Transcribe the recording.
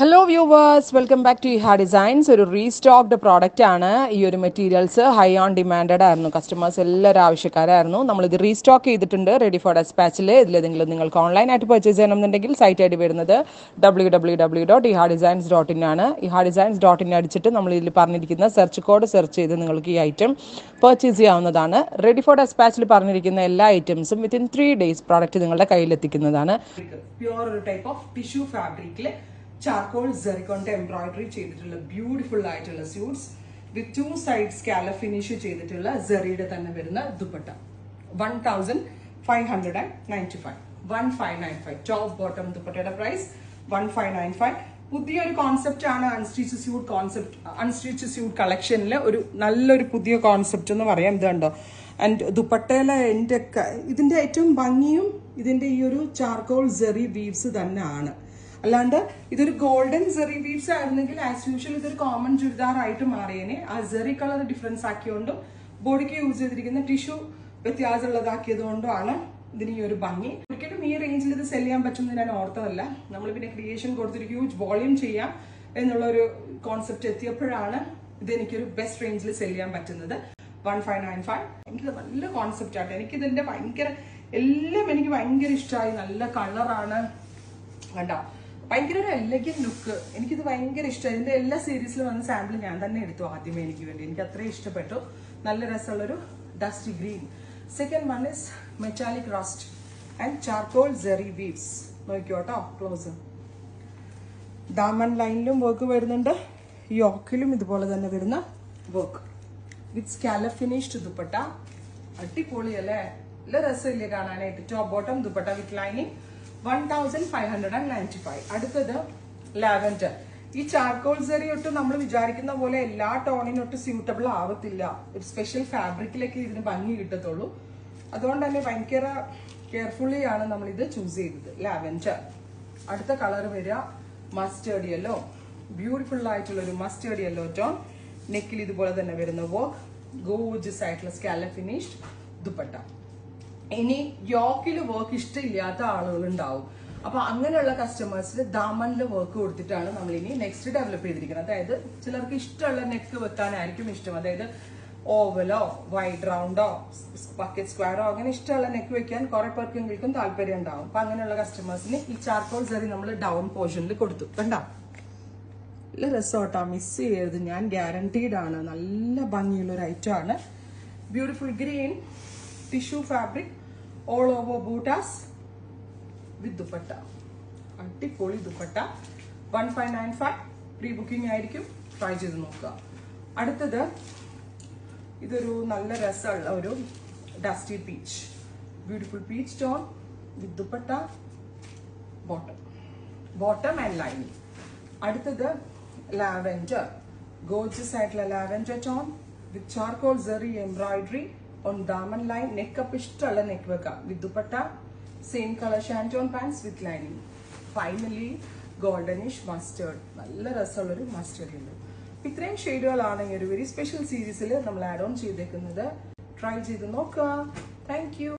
Hello viewers, welcome back to Iha Designs. ഒരു restocked product ആണ്. ഈ ഒരു മെറ്റീരിയൽസ് ഹൈ ഓൺ ഡിമാൻഡഡ് ആയിരുന്നു. കസ്റ്റമേഴ്സ് എല്ലാവരും ആവശ്യക്കാരായിരുന്നു. നമ്മളിത് റീസ്റ്റോക്ക് ചെയ്തിട്ടുണ്ട് റെഡി ഫോർ ഡെസ്പാച്ചിൽ. ഇതിലേതെങ്കിലും നിങ്ങൾക്ക് ഓൺലൈനായിട്ട് പർച്ചേസ് ചെയ്യണമെന്നുണ്ടെങ്കിൽ സൈറ്റ് ഐ ഡി വരുന്നത് www.ihadesigns.in ആണ്. ihadesigns.in അടിച്ചിട്ട് നമ്മൾ ഇതിൽ പറഞ്ഞിരിക്കുന്ന സെർച്ച് കോഡ് സെർച്ച് ചെയ്ത് നിങ്ങൾക്ക് ഈ ഐറ്റം പർച്ചേസ് ചെയ്യാവുന്നതാണ്. റെഡി ഫോർ ഡെസ്പാച്ചിൽ പറഞ്ഞിരിക്കുന്ന എല്ലാ ഐറ്റംസും വിത്തിൻ 3 days പ്രോഡക്റ്റ് നിങ്ങളുടെ കയ്യിലെത്തിക്കുന്നതാണ്. പ്യുവർ ഒരു ടൈപ്പ് ഓഫ് ടിഷ്യൂ ഫാബ്രിക്കിൽ charcoal zirconte embroidery ചെയ്തിട്ടുള്ള ബ്യൂട്ടിഫുൾ ആയിട്ടുള്ള സ്യൂട്ട്സ് വിത്ത് 2 സൈഡ് സ്കാലപ്പ് ഫിനിഷ് ചെയ്തിട്ടുള്ള സെറിയുടെ തന്നെ വരുന്ന ദുപ്പട്ട 1595 ടോപ്പ് ബോട്ടം ദുപ്പട്ടയുടെ പ്രൈസ് 1595. പുതിയൊരു കോൺസെപ്റ്റ് ആണ് അൺസ്റ്റിച്ച് സ്യൂട്ട് കളക്ഷനിൽ ഒരു നല്ലൊരു പുതിയ കോൺസെപ്റ്റ് എന്ന് പറയാം. ഇത് കണ്ടോ, ആൻഡ് ദുപ്പട്ടയിലെ ഇതിന്റെ ഏറ്റവും ഭംഗിയും ഇതിന്റെ ഈ ഒരു ചാർക്കോൾ സെറി വീവ്സ് തന്നെ ആണ്. അല്ലാണ്ട് ഇതൊരു ഗോൾഡൻ സെറി വീവ്സ് ആയിരുന്നെങ്കിൽ ആസ് യൂഷ്വൽ ഇതൊരു കോമൺ ചുരിദാർ ആയിട്ട് മാറിയേനെ. ആ സെറി കളർ ഡിഫറൻസ് ആക്കിയോണ്ടും ബോഡിക്ക് യൂസ് ചെയ്തിരിക്കുന്ന ടിഷ്യൂ വ്യത്യാസമുള്ളതാക്കിയത് കൊണ്ടുമാണ് ഇതിന് ഈ ഒരു ഭംഗി. ഒരിക്കലും ഈ റേഞ്ചിൽ ഇത് സെല് ചെയ്യാൻ പറ്റുമെന്ന് ഞാൻ ഓർത്തതല്ല. നമ്മൾ പിന്നെ ക്രിയേഷൻ കൊടുത്തൊരു ഹ്യൂജ് വോളിയം ചെയ്യാം എന്നുള്ള ഒരു കോൺസെപ്റ്റ് എത്തിയപ്പോഴാണ് ഇത് എനിക്കൊരു ബെസ്റ്റ് റേഞ്ചിൽ സെല് ചെയ്യാൻ പറ്റുന്നത്. 1595 എനിക്ക് നല്ല കോൺസെപ്റ്റ് ആട്ടെ. എനിക്കിതിന്റെ എല്ലാം എനിക്ക് ഭയങ്കര ഇഷ്ടമായി. നല്ല കളറാണ് കണ്ടോ, ഭയങ്കര ഒരു എലഗന്റ് ലുക്ക്. എനിക്കിത് ഭയങ്കര ഇഷ്ടമായി. ഇതിന്റെ എല്ലാ സീരീസിലും വന്ന സാമ്പിൾ ഞാൻ തന്നെ എടുത്തു ആദ്യമേ എനിക്ക് വേണ്ടി. എനിക്ക് അത്രയും ഇഷ്ടപ്പെട്ടു. നല്ല രസമുള്ളൊരു dusty green. Second one is metallic rust and charcoal zari weaves. നോക്കിയോട്ടോ ക്ലോസ്. ദാമൻ ലൈനിലും വർക്ക് വരുന്നുണ്ട്, യോക്കിലും ഇതുപോലെ തന്നെ വരുന്ന work with scallop finished dupatta. അടിപൊളിയല്ലേ, നല്ല രസമില്ലേ കാണാനായിട്ട്. Top bottom dupatta with lining 1595. അടുത്തത് ലാവൻഡർ. ഈ ചാർക്കോൾ സെറി ഒട്ട് നമ്മൾ വിചാരിക്കുന്ന പോലെ എല്ലാ ടോണിനൊട്ട് സ്യൂട്ടബിൾ ആവത്തില്ല. ഒരു സ്പെഷ്യൽ ഫാബ്രിക്കിലേക്ക് ഇതിന് ഭംഗി കിട്ടത്തുള്ളൂ. അതുകൊണ്ട് തന്നെ ഭയങ്കര കെയർഫുള്ളി ആണ് നമ്മൾ ഇത് ചൂസ് ചെയ്തത്. ലാവൻഡർ. അടുത്ത കളർ വരിക മസ്റ്റേർഡ് യെല്ലോ. ബ്യൂട്ടിഫുൾ ആയിട്ടുള്ള ഒരു മസ്റ്റേർഡ് യെല്ലോ ടോൺ. നെക്കിൽ ഇതുപോലെ തന്നെ വരുന്ന വർക്ക്, ഗോർജിയസ് ആയിട്ടുള്ള സ്കാലപ്പ് ഫിനിഷ്ഡ് ദുപ്പട്ട. ഇനി യോക്കിൽ വർക്ക് ഇഷ്ടമില്ലാത്ത ആളുകൾ ഉണ്ടാവും. അപ്പൊ അങ്ങനെയുള്ള കസ്റ്റമേഴ്സിന് ദാമനിൽ വർക്ക് കൊടുത്തിട്ടാണ് നമ്മൾ ഇനി നെക്സ്റ്റ് ഡെവലപ്പ് ചെയ്തിരിക്കുന്നത്. അതായത് ചിലർക്ക് ഇഷ്ടമുള്ള നെക്ക് വെക്കാനായിരിക്കും ഇഷ്ടം. അതായത് ഓവലോ വൈഡ് റൗണ്ടോ ബക്കറ്റ് സ്ക്വയറോ അങ്ങനെ ഇഷ്ടമുള്ള നെക്ക് വെക്കാൻ കുറെ പേർക്കെങ്കിലും താല്പര്യം ഉണ്ടാവും. അപ്പൊ അങ്ങനെയുള്ള കസ്റ്റമേഴ്സിന് ഈ ചാർക്കോൾ സെറി നമ്മൾ ഡൗൺ പോർഷനിൽ കൊടുത്തു. കണ്ടോ, നല്ല രസോട്ടാ, മിസ് ചെയ്യരുത്. ഞാൻ ഗ്യാരണ്ടീഡ് ആണ്. നല്ല ഭംഗിയുള്ള ഒരു ഐറ്റം ആണ്. Beautiful green tissue fabric all over bootas with dupatta. അടിപൊളി ദുപ്പട്ട 1595. പ്രീ ബുക്കിംഗ് ആയിരിക്കും. ട്രൈ ചെയ്ത് നോക്കുക. അടുത്തത് ഇതൊരു നല്ല രസമുള്ള ഒരു dusty peach. Beautiful peach tone with dupatta bottom and lining. അടുത്തത് ലാവൻഡർ. ഗോർജിയസ് ആയിട്ടുള്ള lavender tone with charcoal zari embroidery on daman line. neck up ഇഷ്ടമുള്ള നെക്ക് വെക്കാം with dupatta. same color shanton pants with lining. finally goldenish mustard. നല്ല രസമുള്ളൊരു mustard ഉണ്ട്. ഇത്രയും ഷെയ്ഡുകളാണ് ഈ ഒരു വെരി സ്പെഷ്യൽ സീരീസിൽ നമ്മൾ ആഡ് ഓൺ ചെയ്തേക്കുന്നത്. ട്രൈ ചെയ്ത് നോക്കുക. Thank you.